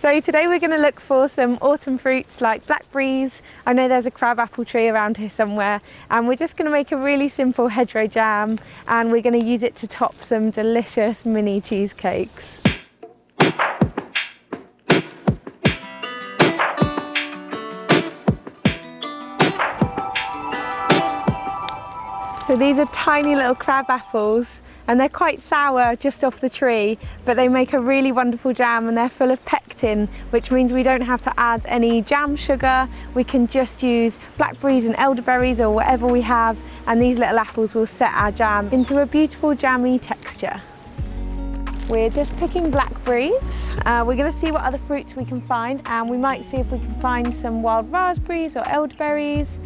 So today we're going to look for some autumn fruits like blackberries. I know there's a crabapple tree around here somewhere, and we're just going to make a really simple hedgerow jam, and we're going to use it to top some delicious mini cheesecakes. So these are tiny little crab apples, and they're quite sour just off the tree, but they make a really wonderful jam, and they're full of pectin, which means we don't have to add any jam sugar. We can just use blackberries and elderberries or whatever we have, and these little apples will set our jam into a beautiful jammy texture. We're just picking blackberries. We're going to see what other fruits we can find, and we might see if we can find some wild raspberries or elderberries.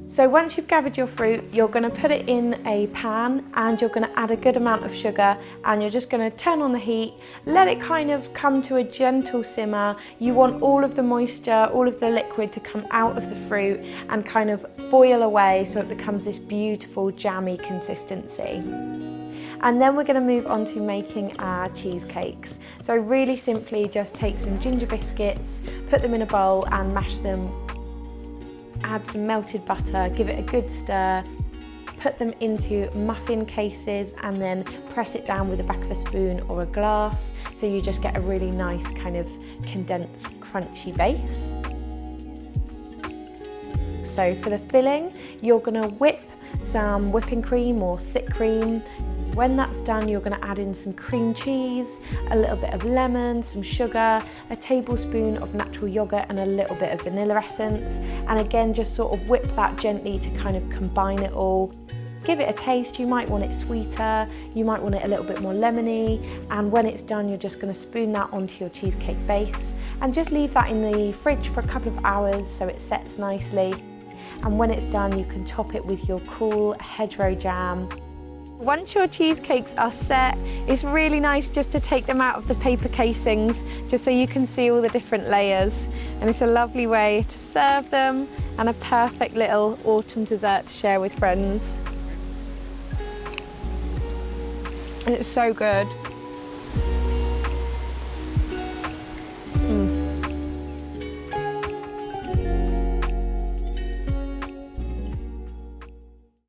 So once you've gathered your fruit, you're going to put it in a pan, and you're going to add a good amount of sugar, and you're just going to turn on the heat, let it kind of come to a gentle simmer. You want all of the moisture, all of the liquid to come out of the fruit and kind of boil away so it becomes this beautiful jammy consistency. And then we're going to move on to making our cheesecakes. So really simply just take some ginger biscuits, put them in a bowl and mash them. Add some melted butter, give it a good stir, put them into muffin cases and then press it down with the back of a spoon or a glass, so you just get a really nice kind of condensed crunchy base. So for the filling, you're going to whip some whipping cream or thick cream. When that's done, you're going to add in some cream cheese, a little bit of lemon, some sugar, a tablespoon of natural yogurt and a little bit of vanilla essence. And again, just sort of whip that gently to kind of combine it all. Give it a taste. You might want it sweeter, you might want it a little bit more lemony. And when it's done, you're just going to spoon that onto your cheesecake base and just leave that in the fridge for a couple of hours so it sets nicely. And when it's done, you can top it with your cool hedgerow jam. Once your cheesecakes are set, it's really nice just to take them out of the paper casings, just so you can see all the different layers. And it's a lovely way to serve them, and a perfect little autumn dessert to share with friends. And it's so good.